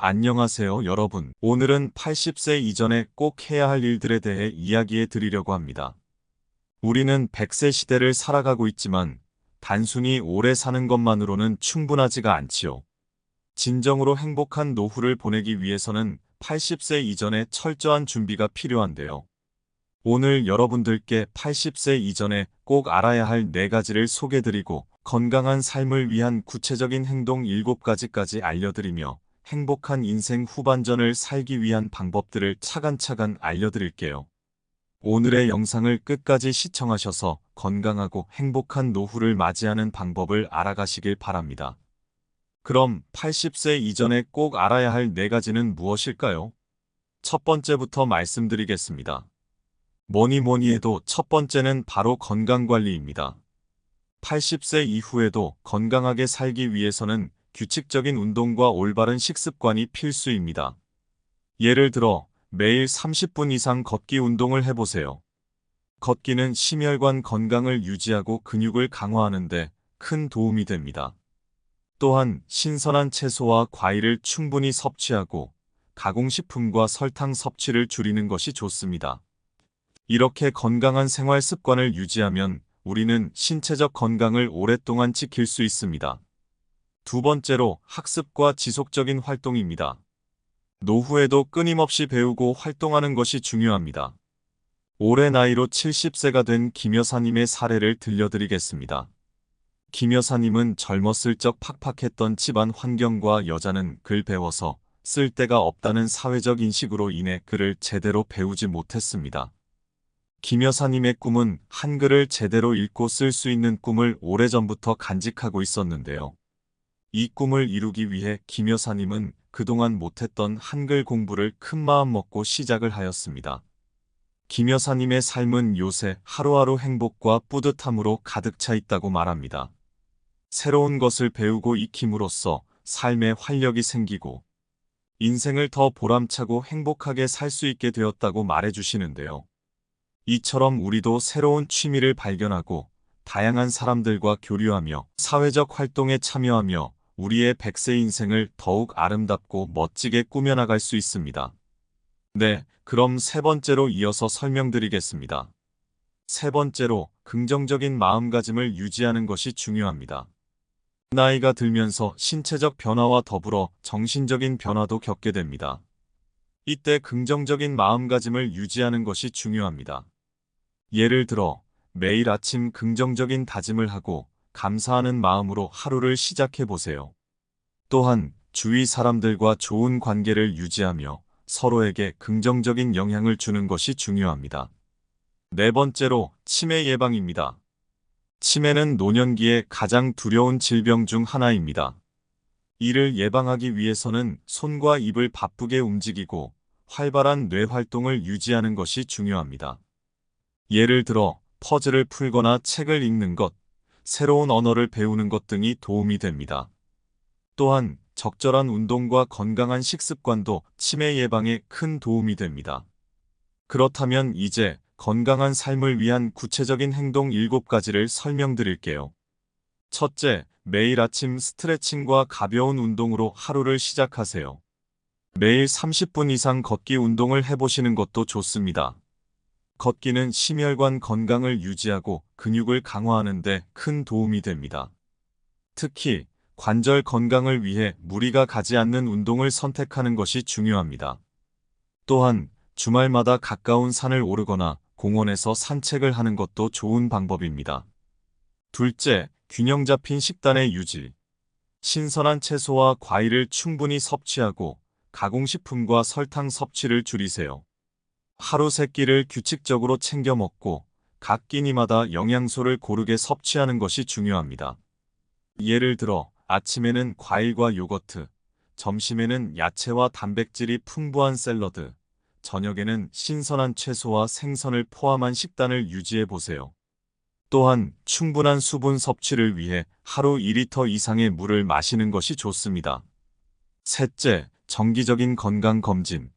안녕하세요, 여러분. 오늘은 80세 이전에 꼭 해야 할 일들에 대해 이야기해 드리려고 합니다. 우리는 100세 시대를 살아가고 있지만 단순히 오래 사는 것만으로는 충분하지가 않지요. 진정으로 행복한 노후를 보내기 위해서는 80세 이전에 철저한 준비가 필요한데요. 오늘 여러분들께 80세 이전에 꼭 알아야 할 4가지를 소개드리고 건강한 삶을 위한 구체적인 행동 7가지까지 알려드리며 행복한 인생 후반전을 살기 위한 방법들을 차근차근 알려드릴게요. 오늘의 영상을 끝까지 시청하셔서 건강하고 행복한 노후를 맞이하는 방법을 알아가시길 바랍니다. 그럼 80세 이전에 꼭 알아야 할 4가지는 무엇일까요? 첫 번째부터 말씀드리겠습니다. 뭐니 해도 첫 번째는 바로 건강관리입니다. 80세 이후에도 건강하게 살기 위해서는 규칙적인 운동과 올바른 식습관이 필수입니다. 예를 들어 매일 30분 이상 걷기 운동을 해보세요. 걷기는 심혈관 건강을 유지하고 근육을 강화하는 데 큰 도움이 됩니다. 또한 신선한 채소와 과일을 충분히 섭취하고 가공식품과 설탕 섭취를 줄이는 것이 좋습니다. 이렇게 건강한 생활 습관을 유지하면 우리는 신체적 건강을 오랫동안 지킬 수 있습니다. 두 번째로 학습과 지속적인 활동입니다. 노후에도 끊임없이 배우고 활동하는 것이 중요합니다. 올해 나이로 70세가 된 김 여사님의 사례를 들려드리겠습니다. 김 여사님은 젊었을 적 팍팍했던 집안 환경과 여자는 글 배워서 쓸 데가 없다는 사회적 인식으로 인해 글을 제대로 배우지 못했습니다. 김 여사님의 꿈은 한글을 제대로 읽고 쓸 수 있는 꿈을 오래전부터 간직하고 있었는데요. 이 꿈을 이루기 위해 김 여사님은 그동안 못했던 한글 공부를 큰마음 먹고 시작을 하였습니다. 김 여사님의 삶은 요새 하루하루 행복과 뿌듯함으로 가득 차 있다고 말합니다. 새로운 것을 배우고 익힘으로써 삶에 활력이 생기고 인생을 더 보람차고 행복하게 살 수 있게 되었다고 말해주시는데요. 이처럼 우리도 새로운 취미를 발견하고 다양한 사람들과 교류하며 사회적 활동에 참여하며 우리의 100세 인생을 더욱 아름답고 멋지게 꾸며나갈 수 있습니다. 네, 그럼 세 번째로 이어서 설명드리겠습니다. 세 번째로 긍정적인 마음가짐을 유지하는 것이 중요합니다. 나이가 들면서 신체적 변화와 더불어 정신적인 변화도 겪게 됩니다. 이때 긍정적인 마음가짐을 유지하는 것이 중요합니다. 예를 들어 매일 아침 긍정적인 다짐을 하고 감사하는 마음으로 하루를 시작해 보세요. 또한 주위 사람들과 좋은 관계를 유지하며 서로에게 긍정적인 영향을 주는 것이 중요합니다. 네 번째로 치매 예방입니다. 치매는 노년기에 가장 두려운 질병 중 하나입니다. 이를 예방하기 위해서는 손과 입을 바쁘게 움직이고 활발한 뇌 활동을 유지하는 것이 중요합니다. 예를 들어 퍼즐을 풀거나 책을 읽는 것, 새로운 언어를 배우는 것 등이 도움이 됩니다. 또한 적절한 운동과 건강한 식습관도 치매 예방에 큰 도움이 됩니다. 그렇다면 이제 건강한 삶을 위한 구체적인 행동 7가지를 설명드릴게요. 첫째, 매일 아침 스트레칭과 가벼운 운동으로 하루를 시작하세요. 매일 30분 이상 걷기 운동을 해보시는 것도 좋습니다. 걷기는 심혈관 건강을 유지하고 근육을 강화하는 데 큰 도움이 됩니다. 특히 관절 건강을 위해 무리가 가지 않는 운동을 선택하는 것이 중요합니다. 또한 주말마다 가까운 산을 오르거나 공원에서 산책을 하는 것도 좋은 방법입니다. 둘째, 균형 잡힌 식단의 유지. 신선한 채소와 과일을 충분히 섭취하고 가공식품과 설탕 섭취를 줄이세요. 하루 3끼를 규칙적으로 챙겨 먹고 각 끼니마다 영양소를 고르게 섭취하는 것이 중요합니다. 예를 들어 아침에는 과일과 요거트, 점심에는 야채와 단백질이 풍부한 샐러드, 저녁에는 신선한 채소와 생선을 포함한 식단을 유지해 보세요. 또한 충분한 수분 섭취를 위해 하루 2리터 이상의 물을 마시는 것이 좋습니다. 셋째, 정기적인 건강검진.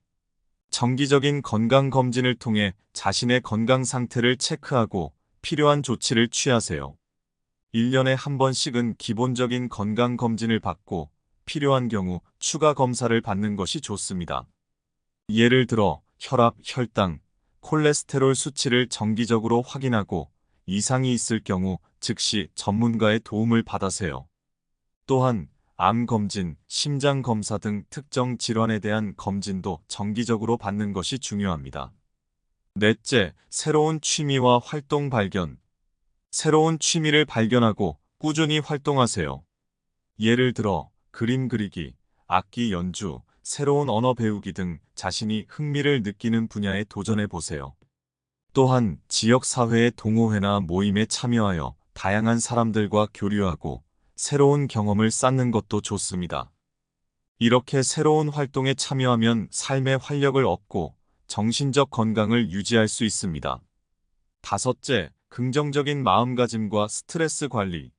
정기적인 건강검진을 통해 자신의 건강 상태를 체크하고 필요한 조치를 취하세요. 1년에 한 번씩은 기본적인 건강검진을 받고 필요한 경우 추가 검사를 받는 것이 좋습니다. 예를 들어 혈압, 혈당, 콜레스테롤 수치를 정기적으로 확인하고 이상이 있을 경우 즉시 전문가의 도움을 받으세요. 또한 암 검진, 심장 검사 등 특정 질환에 대한 검진도 정기적으로 받는 것이 중요합니다. 넷째, 새로운 취미와 활동 발견. 새로운 취미를 발견하고 꾸준히 활동하세요. 예를 들어 그림 그리기, 악기 연주, 새로운 언어 배우기 등 자신이 흥미를 느끼는 분야에 도전해 보세요. 또한 지역사회의 동호회나 모임에 참여하여 다양한 사람들과 교류하고 새로운 경험을 쌓는 것도 좋습니다. 이렇게 새로운 활동에 참여하면 삶의 활력을 얻고 정신적 건강을 유지할 수 있습니다. 다섯째, 긍정적인 마음가짐과 스트레스 관리.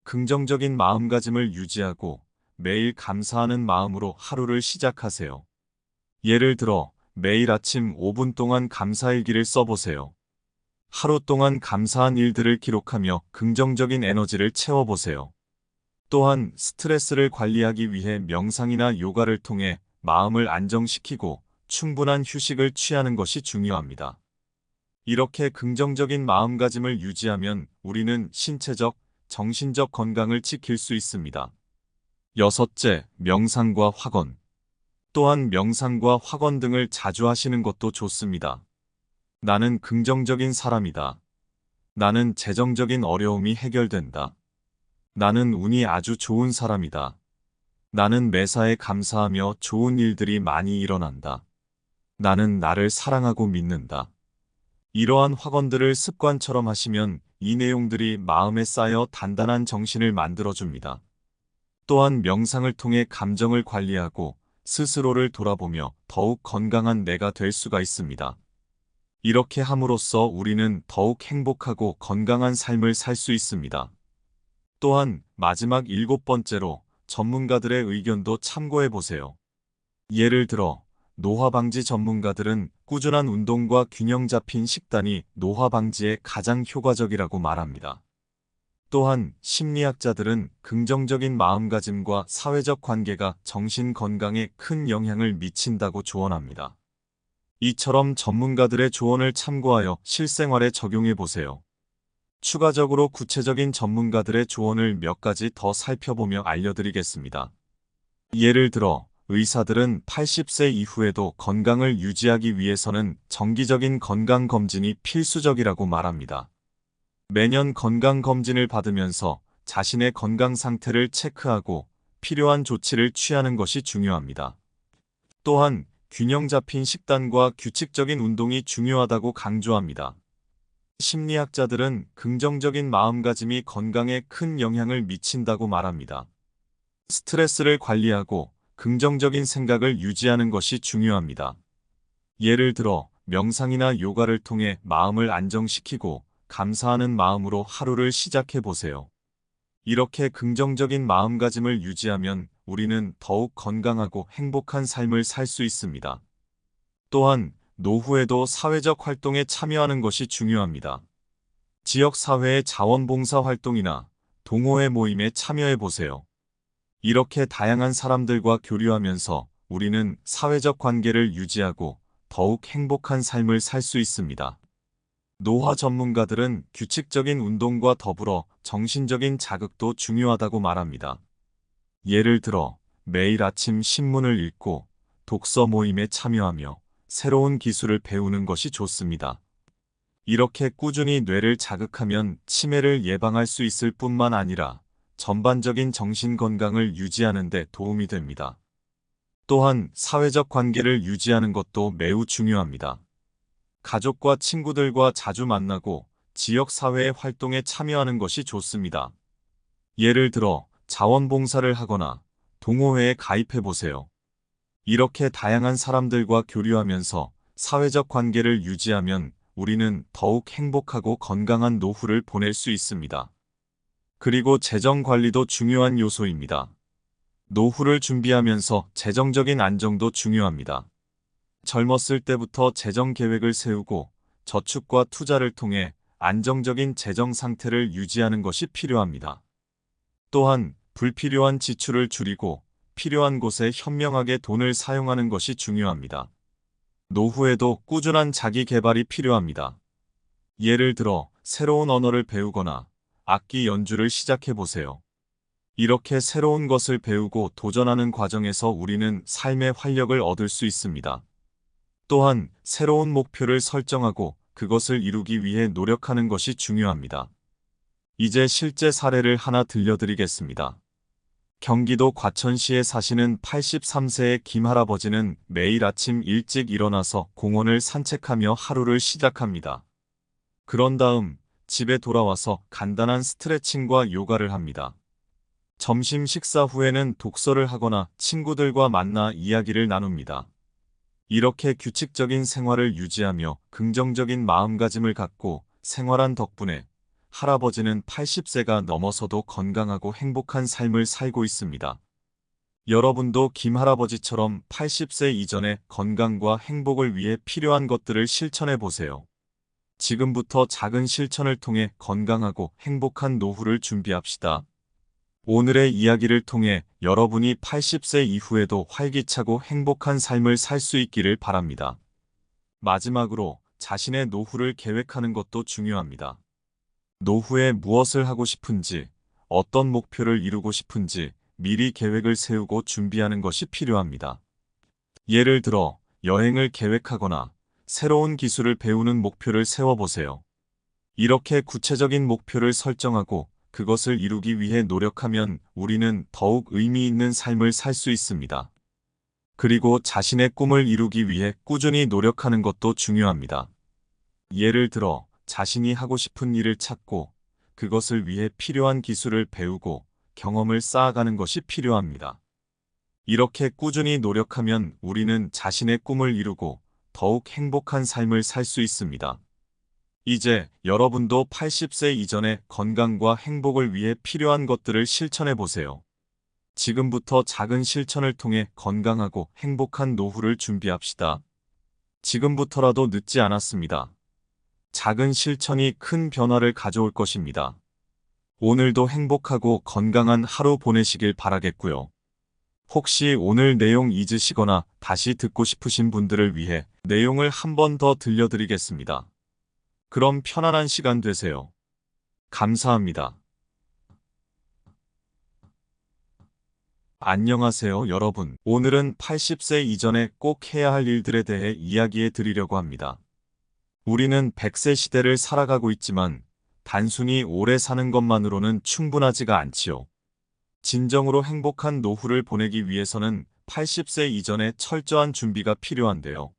긍정적인 마음가짐을 유지하고 매일 감사하는 마음으로 하루를 시작하세요. 예를 들어 매일 아침 5분 동안 감사일기를 써보세요. 하루 동안 감사한 일들을 기록하며 긍정적인 에너지를 채워보세요. 또한 스트레스를 관리하기 위해 명상이나 요가를 통해 마음을 안정시키고 충분한 휴식을 취하는 것이 중요합니다. 이렇게 긍정적인 마음가짐을 유지하면 우리는 신체적, 정신적 건강을 지킬 수 있습니다. 여섯째, 명상과 확언. 또한 명상과 확언 등을 자주 하시는 것도 좋습니다. 나는 긍정적인 사람이다. 나는 재정적인 어려움이 해결된다. 나는 운이 아주 좋은 사람이다. 나는 매사에 감사하며 좋은 일들이 많이 일어난다. 나는 나를 사랑하고 믿는다. 이러한 확언들을 습관처럼 하시면 이 내용들이 마음에 쌓여 단단한 정신을 만들어줍니다. 또한 명상을 통해 감정을 관리하고 스스로를 돌아보며 더욱 건강한 내가 될 수가 있습니다. 이렇게 함으로써 우리는 더욱 행복하고 건강한 삶을 살 수 있습니다. 또한 마지막 7번째로 전문가들의 의견도 참고해 보세요. 예를 들어 노화 방지 전문가들은 꾸준한 운동과 균형 잡힌 식단이 노화 방지에 가장 효과적이라고 말합니다. 또한 심리학자들은 긍정적인 마음가짐과 사회적 관계가 정신 건강에 큰 영향을 미친다고 조언합니다. 이처럼 전문가들의 조언을 참고하여 실생활에 적용해 보세요. 추가적으로 구체적인 전문가들의 조언을 몇 가지 더 살펴보며 알려드리겠습니다. 예를 들어 의사들은 80세 이후에도 건강을 유지하기 위해서는 정기적인 건강검진이 필수적이라고 말합니다. 매년 건강검진을 받으면서 자신의 건강 상태를 체크하고 필요한 조치를 취하는 것이 중요합니다. 또한 균형 잡힌 식단과 규칙적인 운동이 중요하다고 강조합니다. 심리학자들은 긍정적인 마음가짐이 건강에 큰 영향을 미친다고 말합니다. 스트레스를 관리하고 긍정적인 생각을 유지하는 것이 중요합니다. 예를 들어 명상이나 요가를 통해 마음을 안정시키고 감사하는 마음으로 하루를 시작해 보세요. 이렇게 긍정적인 마음가짐을 유지하면 우리는 더욱 건강하고 행복한 삶을 살 수 있습니다. 또한 노후에도 사회적 활동에 참여하는 것이 중요합니다. 지역사회의 자원봉사 활동이나 동호회 모임에 참여해 보세요. 이렇게 다양한 사람들과 교류하면서 우리는 사회적 관계를 유지하고 더욱 행복한 삶을 살 수 있습니다. 노화 전문가들은 규칙적인 운동과 더불어 정신적인 자극도 중요하다고 말합니다. 예를 들어 매일 아침 신문을 읽고 독서 모임에 참여하며 새로운 기술을 배우는 것이 좋습니다. 이렇게 꾸준히 뇌를 자극하면 치매를 예방할 수 있을 뿐만 아니라 전반적인 정신 건강을 유지하는 데 도움이 됩니다. 또한 사회적 관계를 유지하는 것도 매우 중요합니다. 가족과 친구들과 자주 만나고 지역사회의 활동에 참여하는 것이 좋습니다. 예를 들어 자원봉사를 하거나 동호회에 가입해 보세요. 이렇게 다양한 사람들과 교류하면서 사회적 관계를 유지하면 우리는 더욱 행복하고 건강한 노후를 보낼 수 있습니다. 그리고 재정 관리도 중요한 요소입니다. 노후를 준비하면서 재정적인 안정도 중요합니다. 젊었을 때부터 재정 계획을 세우고 저축과 투자를 통해 안정적인 재정 상태를 유지하는 것이 필요합니다. 또한 불필요한 지출을 줄이고 필요한 곳에 현명하게 돈을 사용하는 것이 중요합니다. 노후에도 꾸준한 자기 개발이 필요합니다. 예를 들어 새로운 언어를 배우거나 악기 연주를 시작해 보세요. 이렇게 새로운 것을 배우고 도전하는 과정에서 우리는 삶의 활력을 얻을 수 있습니다. 또한 새로운 목표를 설정하고 그것을 이루기 위해 노력하는 것이 중요합니다. 이제 실제 사례를 하나 들려드리겠습니다. 경기도 과천시에 사시는 83세의 김할아버지는 매일 아침 일찍 일어나서 공원을 산책하며 하루를 시작합니다. 그런 다음 집에 돌아와서 간단한 스트레칭과 요가를 합니다. 점심 식사 후에는 독서를 하거나 친구들과 만나 이야기를 나눕니다. 이렇게 규칙적인 생활을 유지하며 긍정적인 마음가짐을 갖고 생활한 덕분에 할아버지는 80세가 넘어서도 건강하고 행복한 삶을 살고 있습니다. 여러분도 김할아버지처럼 80세 이전에 건강과 행복을 위해 필요한 것들을 실천해 보세요. 지금부터 작은 실천을 통해 건강하고 행복한 노후를 준비합시다. 오늘의 이야기를 통해 여러분이 80세 이후에도 활기차고 행복한 삶을 살 수 있기를 바랍니다. 마지막으로 자신의 노후를 계획하는 것도 중요합니다. 노후에 무엇을 하고 싶은지, 어떤 목표를 이루고 싶은지 미리 계획을 세우고 준비하는 것이 필요합니다. 예를 들어 여행을 계획하거나 새로운 기술을 배우는 목표를 세워보세요. 이렇게 구체적인 목표를 설정하고 그것을 이루기 위해 노력하면 우리는 더욱 의미 있는 삶을 살 수 있습니다. 그리고 자신의 꿈을 이루기 위해 꾸준히 노력하는 것도 중요합니다. 예를 들어 자신이 하고 싶은 일을 찾고 그것을 위해 필요한 기술을 배우고 경험을 쌓아가는 것이 필요합니다. 이렇게 꾸준히 노력하면 우리는 자신의 꿈을 이루고 더욱 행복한 삶을 살 수 있습니다. 이제 여러분도 80세 이전에 건강과 행복을 위해 필요한 것들을 실천해 보세요. 지금부터 작은 실천을 통해 건강하고 행복한 노후를 준비합시다. 지금부터라도 늦지 않았습니다. 작은 실천이 큰 변화를 가져올 것입니다. 오늘도 행복하고 건강한 하루 보내시길 바라겠고요. 혹시 오늘 내용 잊으시거나 다시 듣고 싶으신 분들을 위해 내용을 한 번 더 들려드리겠습니다. 그럼 편안한 시간 되세요. 감사합니다. 안녕하세요, 여러분. 오늘은 80세 이전에 꼭 해야 할 일들에 대해 이야기해 드리려고 합니다. 우리는 100세 시대를 살아가고 있지만 단순히 오래 사는 것만으로는 충분하지가 않지요. 진정으로 행복한 노후를 보내기 위해서는 80세 이전에 철저한 준비가 필요한데요.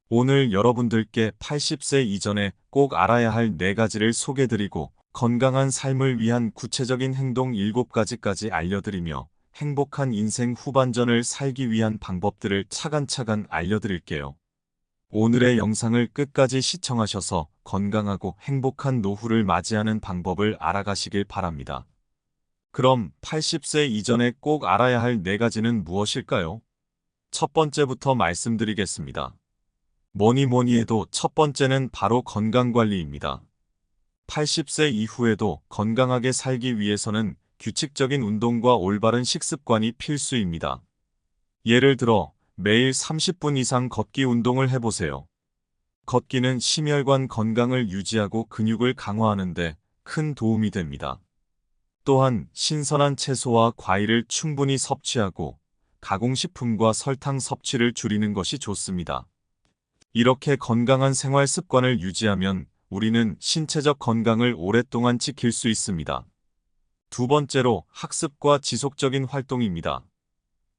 오늘 여러분들께 80세 이전에 꼭 알아야 할 4가지를 소개드리고 건강한 삶을 위한 구체적인 행동 7가지까지 알려드리며 행복한 인생 후반전을 살기 위한 방법들을 차근차근 알려드릴게요. 오늘의 영상을 끝까지 시청하셔서 건강하고 행복한 노후를 맞이하는 방법을 알아가시길 바랍니다. 그럼 80세 이전에 꼭 알아야 할 4가지는 무엇일까요? 첫 번째부터 말씀드리겠습니다. 뭐니 해도 첫 번째는 바로 건강관리입니다. 80세 이후에도 건강하게 살기 위해서는 규칙적인 운동과 올바른 식습관이 필수입니다. 예를 들어 매일 30분 이상 걷기 운동을 해보세요. 걷기는 심혈관 건강을 유지하고 근육을 강화하는 데 큰 도움이 됩니다. 또한 신선한 채소와 과일을 충분히 섭취하고 가공식품과 설탕 섭취를 줄이는 것이 좋습니다. 이렇게 건강한 생활 습관을 유지하면 우리는 신체적 건강을 오랫동안 지킬 수 있습니다. 두 번째로 학습과 지속적인 활동입니다.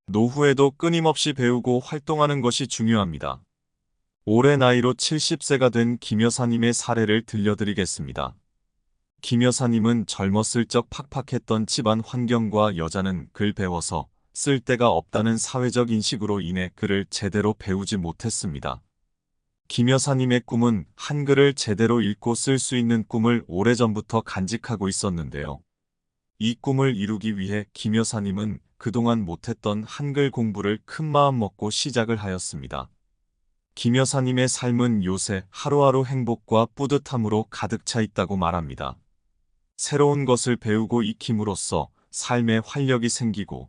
노후에도 끊임없이 배우고 활동하는 것이 중요합니다. 올해 나이로 70세가 된 김 여사님의 사례를 들려드리겠습니다. 김 여사님은 젊었을 적 팍팍했던 집안 환경과 여자는 글 배워서 쓸 데가 없다는 사회적 인식으로 인해 글을 제대로 배우지 못했습니다. 김 여사님의 꿈은 한글을 제대로 읽고 쓸 수 있는 꿈을 오래전부터 간직하고 있었는데요. 이 꿈을 이루기 위해 김 여사님은 그동안 못했던 한글 공부를 큰 마음 먹고 시작을 하였습니다. 김 여사님의 삶은 요새 하루하루 행복과 뿌듯함으로 가득 차 있다고 말합니다. 새로운 것을 배우고 익힘으로써 삶에 활력이 생기고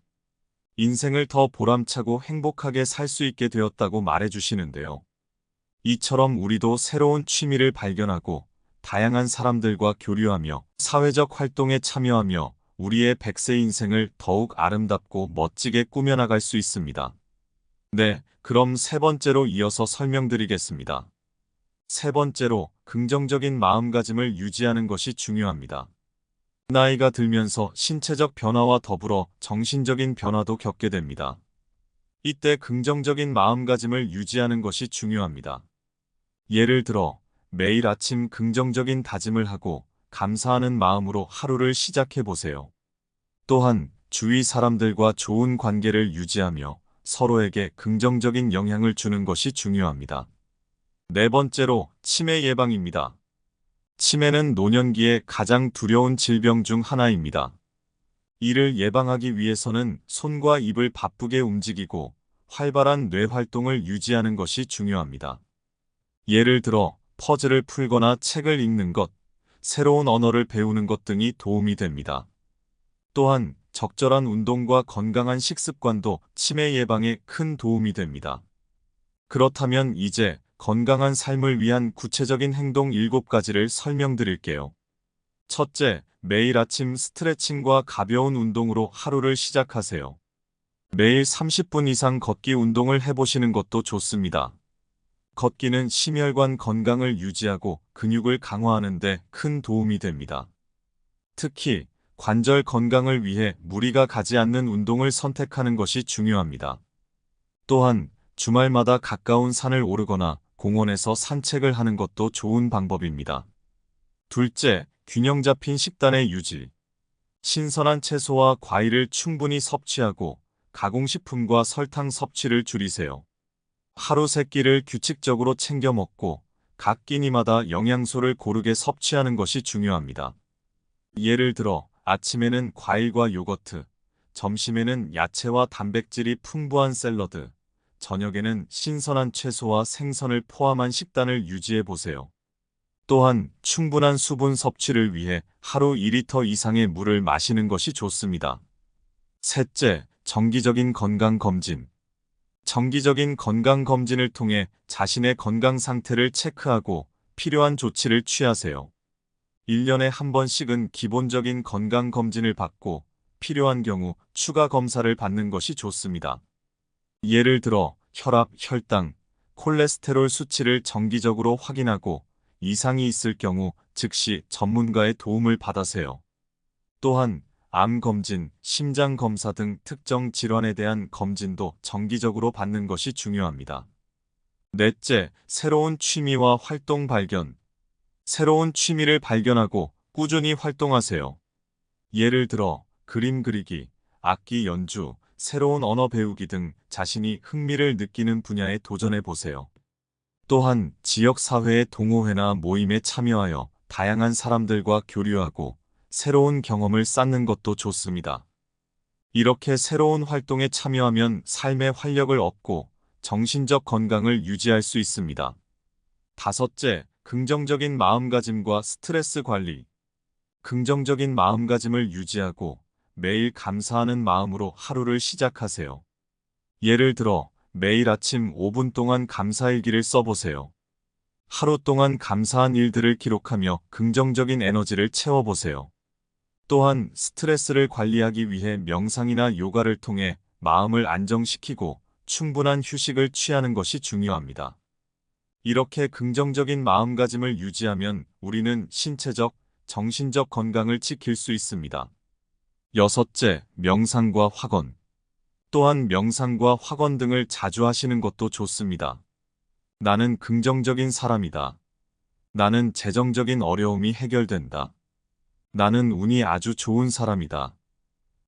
인생을 더 보람차고 행복하게 살 수 있게 되었다고 말해주시는데요. 이처럼 우리도 새로운 취미를 발견하고 다양한 사람들과 교류하며 사회적 활동에 참여하며 우리의 100세 인생을 더욱 아름답고 멋지게 꾸며나갈 수 있습니다. 네, 그럼 세 번째로 이어서 설명드리겠습니다. 세 번째로, 긍정적인 마음가짐을 유지하는 것이 중요합니다. 나이가 들면서 신체적 변화와 더불어 정신적인 변화도 겪게 됩니다. 이때 긍정적인 마음가짐을 유지하는 것이 중요합니다. 예를 들어, 매일 아침 긍정적인 다짐을 하고 감사하는 마음으로 하루를 시작해 보세요. 또한 주위 사람들과 좋은 관계를 유지하며 서로에게 긍정적인 영향을 주는 것이 중요합니다. 네 번째로, 치매 예방입니다. 치매는 노년기에 가장 두려운 질병 중 하나입니다. 이를 예방하기 위해서는 손과 입을 바쁘게 움직이고 활발한 뇌 활동을 유지하는 것이 중요합니다. 예를 들어 퍼즐을 풀거나 책을 읽는 것, 새로운 언어를 배우는 것 등이 도움이 됩니다. 또한 적절한 운동과 건강한 식습관도 치매 예방에 큰 도움이 됩니다. 그렇다면 이제 건강한 삶을 위한 구체적인 행동 7가지를 설명드릴게요. 첫째, 매일 아침 스트레칭과 가벼운 운동으로 하루를 시작하세요. 매일 30분 이상 걷기 운동을 해보시는 것도 좋습니다. 걷기는 심혈관 건강을 유지하고 근육을 강화하는 데 큰 도움이 됩니다. 특히 관절 건강을 위해 무리가 가지 않는 운동을 선택하는 것이 중요합니다. 또한 주말마다 가까운 산을 오르거나 공원에서 산책을 하는 것도 좋은 방법입니다. 둘째, 균형 잡힌 식단의 유지. 신선한 채소와 과일을 충분히 섭취하고 가공식품과 설탕 섭취를 줄이세요. 하루 3끼를 규칙적으로 챙겨 먹고 각 끼니마다 영양소를 고르게 섭취하는 것이 중요합니다. 예를 들어 아침에는 과일과 요거트, 점심에는 야채와 단백질이 풍부한 샐러드, 저녁에는 신선한 채소와 생선을 포함한 식단을 유지해 보세요. 또한 충분한 수분 섭취를 위해 하루 2리터 이상의 물을 마시는 것이 좋습니다. 셋째, 정기적인 건강검진. 정기적인 건강검진을 통해 자신의 건강 상태를 체크하고 필요한 조치를 취하세요. 1년에 한 번씩은 기본적인 건강검진을 받고 필요한 경우 추가 검사를 받는 것이 좋습니다. 예를 들어 혈압, 혈당, 콜레스테롤 수치를 정기적으로 확인하고 이상이 있을 경우 즉시 전문가의 도움을 받으세요. 또한 암 검진, 심장 검사 등 특정 질환에 대한 검진도 정기적으로 받는 것이 중요합니다. 넷째, 새로운 취미와 활동 발견. 새로운 취미를 발견하고 꾸준히 활동하세요. 예를 들어 그림 그리기, 악기 연주, 새로운 언어 배우기 등 자신이 흥미를 느끼는 분야에 도전해 보세요. 또한 지역사회의 동호회나 모임에 참여하여 다양한 사람들과 교류하고 새로운 경험을 쌓는 것도 좋습니다. 이렇게 새로운 활동에 참여하면 삶의 활력을 얻고 정신적 건강을 유지할 수 있습니다. 다섯째, 긍정적인 마음가짐과 스트레스 관리. 긍정적인 마음가짐을 유지하고 매일 감사하는 마음으로 하루를 시작하세요. 예를 들어 매일 아침 5분 동안 감사일기를 써보세요. 하루 동안 감사한 일들을 기록하며 긍정적인 에너지를 채워보세요. 또한 스트레스를 관리하기 위해 명상이나 요가를 통해 마음을 안정시키고 충분한 휴식을 취하는 것이 중요합니다. 이렇게 긍정적인 마음가짐을 유지하면 우리는 신체적, 정신적 건강을 지킬 수 있습니다. 여섯째, 명상과 확언. 또한 명상과 확언 등을 자주 하시는 것도 좋습니다. 나는 긍정적인 사람이다. 나는 재정적인 어려움이 해결된다. 나는 운이 아주 좋은 사람이다.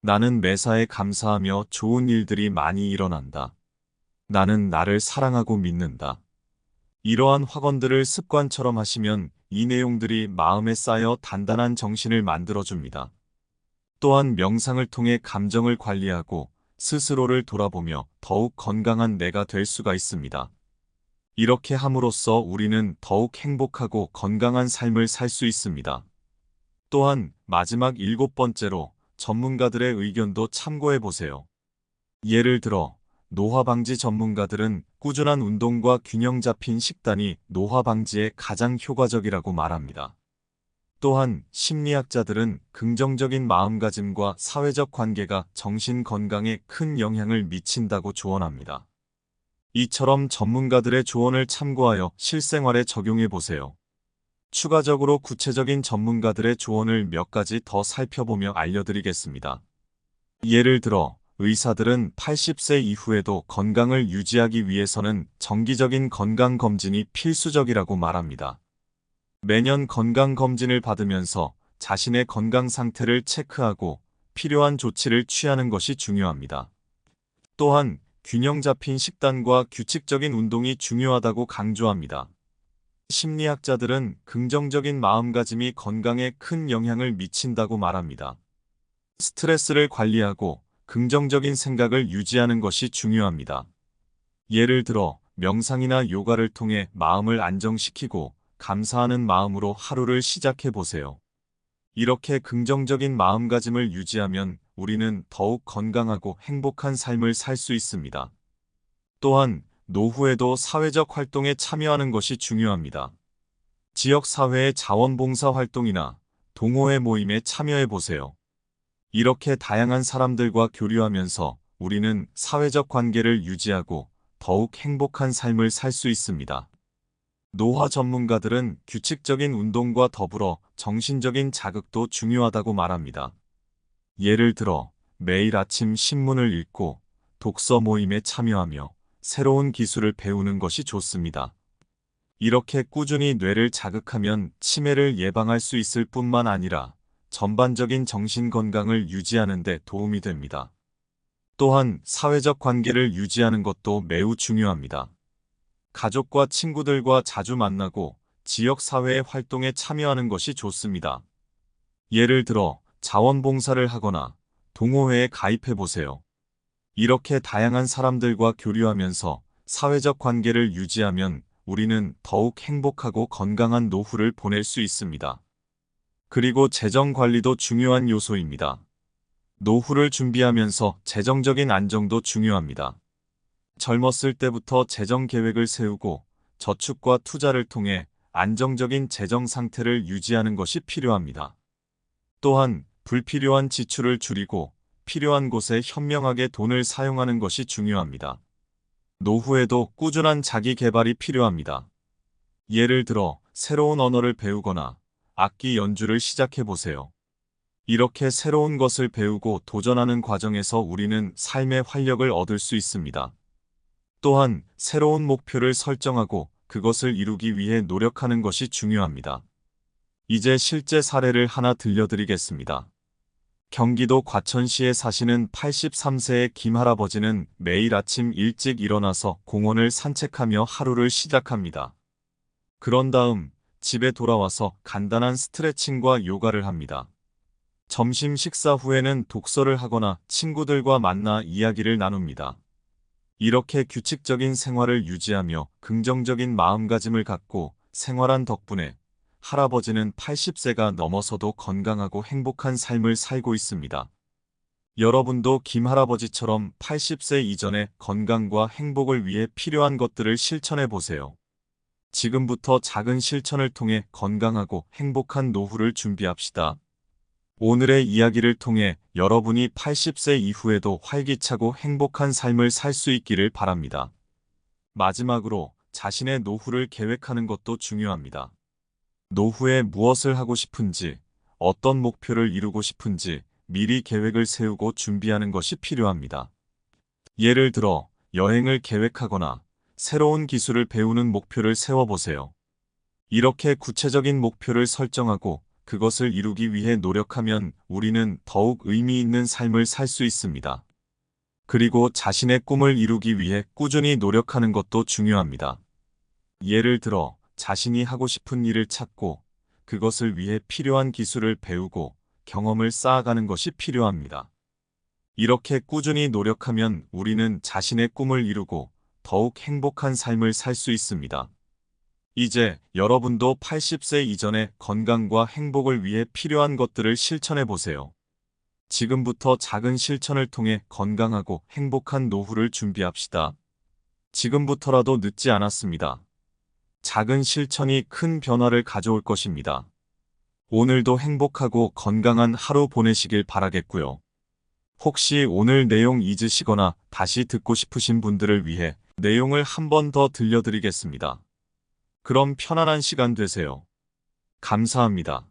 나는 매사에 감사하며 좋은 일들이 많이 일어난다. 나는 나를 사랑하고 믿는다. 이러한 확언들을 습관처럼 하시면 이 내용들이 마음에 쌓여 단단한 정신을 만들어줍니다. 또한 명상을 통해 감정을 관리하고 스스로를 돌아보며 더욱 건강한 내가 될 수가 있습니다. 이렇게 함으로써 우리는 더욱 행복하고 건강한 삶을 살 수 있습니다. 또한 마지막 7번째로 전문가들의 의견도 참고해 보세요. 예를 들어, 노화 방지 전문가들은 꾸준한 운동과 균형 잡힌 식단이 노화 방지에 가장 효과적이라고 말합니다. 또한 심리학자들은 긍정적인 마음가짐과 사회적 관계가 정신 건강에 큰 영향을 미친다고 조언합니다. 이처럼 전문가들의 조언을 참고하여 실생활에 적용해 보세요. 추가적으로 구체적인 전문가들의 조언을 몇 가지 더 살펴보며 알려드리겠습니다. 예를 들어, 의사들은 80세 이후에도 건강을 유지하기 위해서는 정기적인 건강검진이 필수적이라고 말합니다. 매년 건강검진을 받으면서 자신의 건강 상태를 체크하고 필요한 조치를 취하는 것이 중요합니다. 또한 균형 잡힌 식단과 규칙적인 운동이 중요하다고 강조합니다. 심리학자들은 긍정적인 마음가짐이 건강에 큰 영향을 미친다고 말합니다. 스트레스를 관리하고 긍정적인 생각을 유지하는 것이 중요합니다. 예를 들어, 명상이나 요가를 통해 마음을 안정시키고 감사하는 마음으로 하루를 시작해 보세요. 이렇게 긍정적인 마음가짐을 유지하면 우리는 더욱 건강하고 행복한 삶을 살 수 있습니다. 또한 노후에도 사회적 활동에 참여하는 것이 중요합니다. 지역사회의 자원봉사 활동이나 동호회 모임에 참여해 보세요. 이렇게 다양한 사람들과 교류하면서 우리는 사회적 관계를 유지하고 더욱 행복한 삶을 살 수 있습니다. 노화 전문가들은 규칙적인 운동과 더불어 정신적인 자극도 중요하다고 말합니다. 예를 들어, 매일 아침 신문을 읽고 독서 모임에 참여하며 새로운 기술을 배우는 것이 좋습니다. 이렇게 꾸준히 뇌를 자극하면 치매를 예방할 수 있을 뿐만 아니라 전반적인 정신 건강을 유지하는 데 도움이 됩니다. 또한 사회적 관계를 유지하는 것도 매우 중요합니다. 가족과 친구들과 자주 만나고 지역 사회의 활동에 참여하는 것이 좋습니다. 예를 들어 자원봉사를 하거나 동호회에 가입해 보세요. 이렇게 다양한 사람들과 교류하면서 사회적 관계를 유지하면 우리는 더욱 행복하고 건강한 노후를 보낼 수 있습니다. 그리고 재정 관리도 중요한 요소입니다. 노후를 준비하면서 재정적인 안정도 중요합니다. 젊었을 때부터 재정 계획을 세우고 저축과 투자를 통해 안정적인 재정 상태를 유지하는 것이 필요합니다. 또한 불필요한 지출을 줄이고 필요한 곳에 현명하게 돈을 사용하는 것이 중요합니다. 노후에도 꾸준한 자기 개발이 필요합니다. 예를 들어 새로운 언어를 배우거나 악기 연주를 시작해 보세요. 이렇게 새로운 것을 배우고 도전하는 과정에서 우리는 삶의 활력을 얻을 수 있습니다. 또한 새로운 목표를 설정하고 그것을 이루기 위해 노력하는 것이 중요합니다. 이제 실제 사례를 하나 들려드리겠습니다. 경기도 과천시에 사시는 83세의 김할아버지는 매일 아침 일찍 일어나서 공원을 산책하며 하루를 시작합니다. 그런 다음 집에 돌아와서 간단한 스트레칭과 요가를 합니다. 점심 식사 후에는 독서를 하거나 친구들과 만나 이야기를 나눕니다. 이렇게 규칙적인 생활을 유지하며 긍정적인 마음가짐을 갖고 생활한 덕분에 할아버지는 80세가 넘어서도 건강하고 행복한 삶을 살고 있습니다. 여러분도 김할아버지처럼 80세 이전에 건강과 행복을 위해 필요한 것들을 실천해 보세요. 지금부터 작은 실천을 통해 건강하고 행복한 노후를 준비합시다. 오늘의 이야기를 통해 여러분이 80세 이후에도 활기차고 행복한 삶을 살 수 있기를 바랍니다. 마지막으로 자신의 노후를 계획하는 것도 중요합니다. 노후에 무엇을 하고 싶은지, 어떤 목표를 이루고 싶은지 미리 계획을 세우고 준비하는 것이 필요합니다. 예를 들어 여행을 계획하거나 새로운 기술을 배우는 목표를 세워보세요. 이렇게 구체적인 목표를 설정하고 그것을 이루기 위해 노력하면 우리는 더욱 의미 있는 삶을 살 수 있습니다. 그리고 자신의 꿈을 이루기 위해 꾸준히 노력하는 것도 중요합니다. 예를 들어 자신이 하고 싶은 일을 찾고 그것을 위해 필요한 기술을 배우고 경험을 쌓아가는 것이 필요합니다. 이렇게 꾸준히 노력하면 우리는 자신의 꿈을 이루고 더욱 행복한 삶을 살 수 있습니다. 이제 여러분도 80세 이전에 건강과 행복을 위해 필요한 것들을 실천해 보세요. 지금부터 작은 실천을 통해 건강하고 행복한 노후를 준비합시다. 지금부터라도 늦지 않았습니다. 작은 실천이 큰 변화를 가져올 것입니다. 오늘도 행복하고 건강한 하루 보내시길 바라겠고요. 혹시 오늘 내용 잊으시거나 다시 듣고 싶으신 분들을 위해 내용을 한 번 더 들려드리겠습니다. 그럼 편안한 시간 되세요. 감사합니다.